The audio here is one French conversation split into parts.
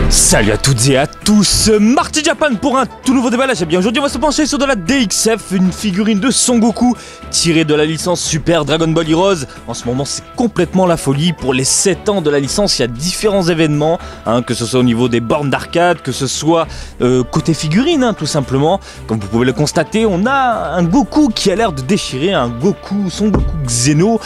Salut à toutes et à tous, Marty Japan pour un tout nouveau déballage. Et bien aujourd'hui on va se pencher sur de la DXF, une figurine de Son Goku tirée de la licence Super Dragon Ball Heroes. En ce moment c'est complètement la folie. Pour les 7 ans de la licence, il y a différents événements, que ce soit au niveau des bornes d'arcade, que ce soit côté figurine, tout simplement. Comme vous pouvez le constater, on a un Goku qui a l'air de déchirer, un Goku, Son Goku Xeno.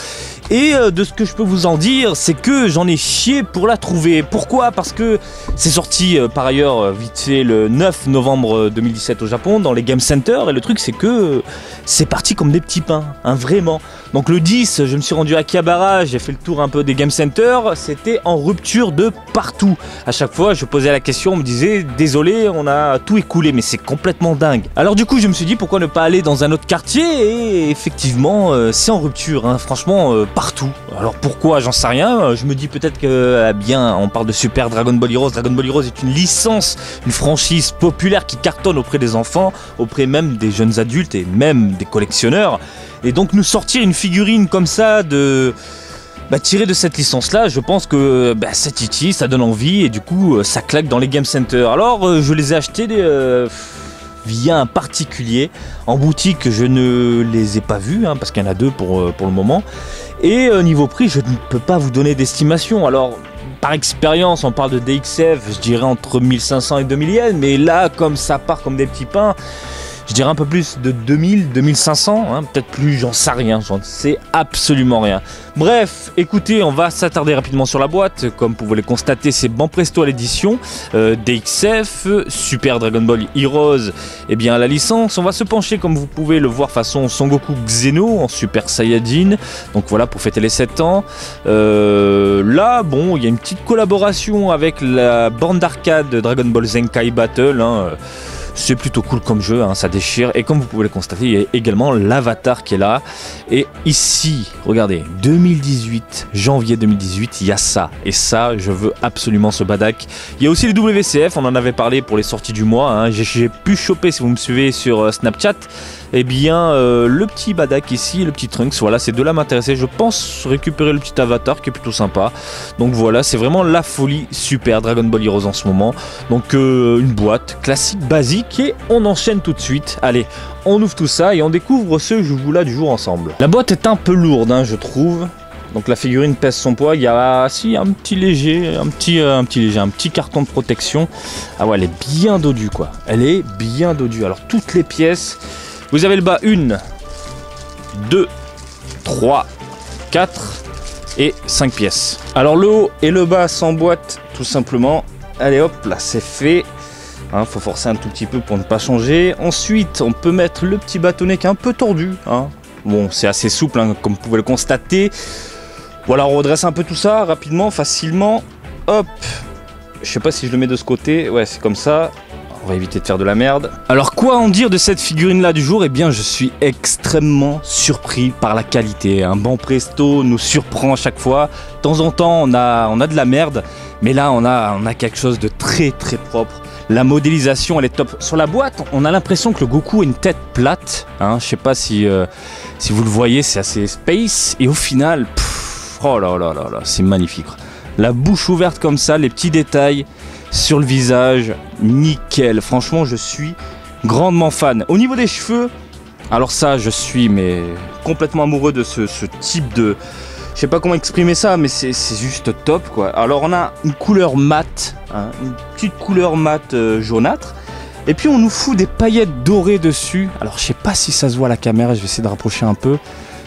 Et de ce que je peux vous en dire, c'est que j'en ai chié pour la trouver. Pourquoi? Parce que c'est sorti par ailleurs vite fait le 9 novembre 2017 au Japon dans les Game Center. Et le truc c'est que c'est parti comme des petits pains, vraiment. Donc le 10, je me suis rendu à Akihabara, j'ai fait le tour un peu des Game Center. C'était en rupture de partout. À chaque fois je posais la question, on me disait désolé on a tout écoulé, mais c'est complètement dingue. Alors du coup je me suis dit pourquoi ne pas aller dans un autre quartier. Et effectivement c'est en rupture, franchement partout. Alors pourquoi, j'en sais rien. Je me dis peut-être que bien on parle de Super Dragon Ball Heroes. Dragon Ball Heroes est une licence, une franchise populaire qui cartonne auprès des enfants, auprès même des jeunes adultes et même des collectionneurs. Et donc nous sortir une figurine comme ça tirée de cette licence là, je pense que ça titille, ça donne envie et du coup ça claque dans les Game Center. Alors je les ai achetés via un particulier. En boutique je ne les ai pas vus parce qu'il y en a deux pour le moment. Et niveau prix je ne peux pas vous donner d'estimation. Alors par expérience on parle de DXF, je dirais entre 1500 et 2000 yens, mais là comme ça part comme des petits pains, je dirais un peu plus de 2000, 2500, peut-être plus, j'en sais rien, j'en sais absolument rien. Bref, écoutez, on va s'attarder rapidement sur la boîte. Comme vous pouvez le constater, c'est Banpresto à l'édition, DXF, Super Dragon Ball Heroes, et bien la licence. On va se pencher, comme vous pouvez le voir, façon Son Goku Xeno en Super Saiyajin. Donc voilà, pour fêter les 7 ans. Là, bon, il y a une petite collaboration avec la borne d'arcade de Dragon Ball Zenkai Battle, c'est plutôt cool comme jeu, ça déchire. Et comme vous pouvez le constater, il y a également l'avatar qui est là. Et ici, regardez, 2018, janvier 2018, il y a ça. Et ça, je veux absolument ce Badak. Il y a aussi les WCF, on en avait parlé pour les sorties du mois. J'ai pu choper, si vous me suivez sur Snapchat, eh bien, le petit Badak ici, le petit Trunks, voilà, ces deux-là m'intéressaient. Je pense récupérer le petit avatar qui est plutôt sympa. Donc voilà, c'est vraiment la folie Super Dragon Ball Heroes en ce moment. Donc une boîte classique, basique, et on enchaîne tout de suite. Allez, on ouvre tout ça et on découvre ce joujou-là du jour ensemble. La boîte est un peu lourde, je trouve. Donc la figurine pèse son poids. Il y a un petit carton de protection. Ah ouais, elle est bien dodue quoi. Elle est bien dodue. Alors toutes les pièces. Vous avez le bas 1, 2, 3, 4 et 5 pièces. Alors le haut et le bas s'emboîtent tout simplement. Allez hop, là c'est fait. Faut forcer un tout petit peu pour ne pas changer. Ensuite, on peut mettre le petit bâtonnet qui est un peu tordu. Bon, c'est assez souple, comme vous pouvez le constater. Voilà, on redresse un peu tout ça rapidement, facilement. Hop. Je sais pas si je le mets de ce côté. Ouais, c'est comme ça. On va éviter de faire de la merde. Alors quoi en dire de cette figurine là du jour? Eh bien je suis extrêmement surpris par la qualité. Banpresto nous surprend à chaque fois. De temps en temps on a de la merde. Mais là on a quelque chose de très très propre. La modélisation elle est top. Sur la boîte on a l'impression que le Goku a une tête plate. Je sais pas si vous le voyez, c'est assez space. Et au final, oh là là là là, c'est magnifique. La bouche ouverte comme ça, les petits détails sur le visage, nickel. Franchement, je suis grandement fan. Au niveau des cheveux, alors ça, je suis complètement amoureux de ce type de... Je sais pas comment exprimer ça, mais c'est juste top, quoi. Alors, on a une couleur mate, une petite couleur mate jaunâtre. Et puis, on nous fout des paillettes dorées dessus. Alors, je sais pas si ça se voit à la caméra, je vais essayer de rapprocher un peu.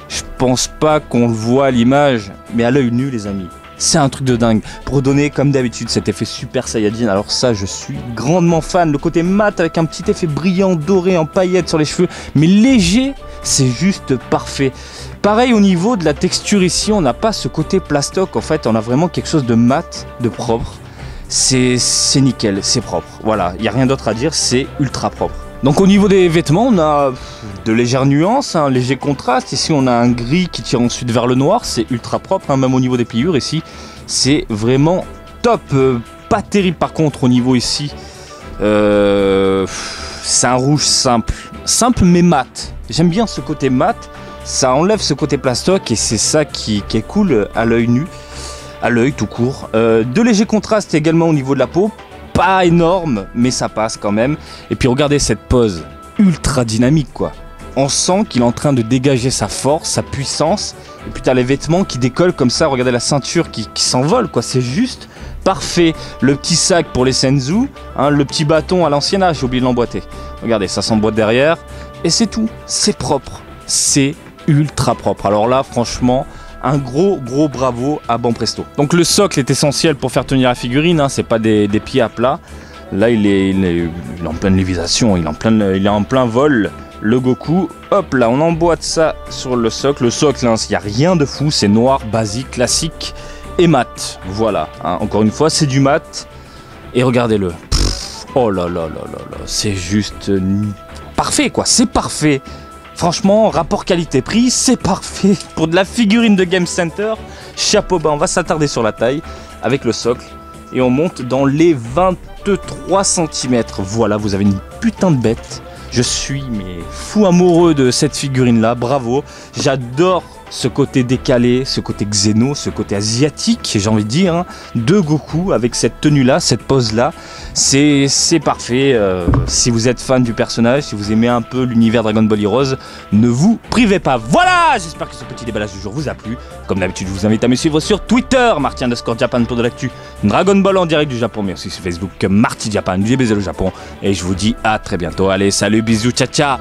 Je pense pas qu'on le voit à l'image, mais à l'œil nu, les amis. C'est un truc de dingue. Pour donner, comme d'habitude, cet effet Super Saiyajin. Alors ça, je suis grandement fan. Le côté mat avec un petit effet brillant, doré, en paillettes sur les cheveux. Mais léger, c'est juste parfait. Pareil au niveau de la texture ici, on n'a pas ce côté plastoc. En fait, on a vraiment quelque chose de mat, de propre. C'est nickel, c'est propre. Voilà, il n'y a rien d'autre à dire, c'est ultra propre. Donc au niveau des vêtements, on a de légères nuances, un léger contraste. Ici, on a un gris qui tire ensuite vers le noir. C'est ultra propre, même au niveau des pliures. Ici, c'est vraiment top. Pas terrible par contre au niveau ici. C'est un rouge simple. Simple mais mat. J'aime bien ce côté mat. Ça enlève ce côté plastoc et c'est ça qui est cool à l'œil nu. À l'œil tout court. De légers contrastes également au niveau de la peau. pas énorme, mais ça passe quand même. Et puis regardez cette pose, ultra dynamique quoi. On sent qu'il est en train de dégager sa force, sa puissance. Et puis t'as les vêtements qui décollent comme ça, regardez la ceinture qui s'envole quoi, c'est juste parfait. Le petit sac pour les senzu, hein, le petit bâton à l'ancienne âge, j'ai oublié de l'emboîter. Regardez, ça s'emboîte derrière. Et c'est tout, c'est propre, c'est ultra propre. Alors là, franchement, un gros bravo à Banpresto. Donc le socle est essentiel pour faire tenir la figurine, hein, c'est pas des pieds à plat. Là, il est en pleine lévitation, il est en plein vol. Le Goku, hop là, on emboîte ça sur le socle. Le socle, hein, il n'y a rien de fou, c'est noir, basique, classique et mat. Voilà, hein, encore une fois, c'est du mat. Et regardez-le. Oh là là là là là, c'est juste parfait quoi, c'est parfait. Franchement, rapport qualité-prix, c'est parfait. Pour de la figurine de Game Center, chapeau bas, on va s'attarder sur la taille avec le socle. Et on monte dans les 23 cm. Voilà, vous avez une putain de bête. Je suis mais fou amoureux de cette figurine là, bravo. J'adore ce côté décalé, ce côté xéno, ce côté asiatique, j'ai envie de dire, hein, de Goku avec cette tenue là, cette pose là. C'est parfait. Si vous êtes fan du personnage, si vous aimez un peu l'univers Dragon Ball Heroes, ne vous privez pas. Voilà, j'espère que ce petit déballage du jour vous a plu. Comme d'habitude, je vous invite à me suivre sur Twitter, Marty_Japan pour de l'actu Dragon Ball en direct du Japon, mais aussi sur Facebook, Marty Japan, du DBZ au Japon. Et je vous dis à très bientôt. Allez, salut, bisous, ciao ciao.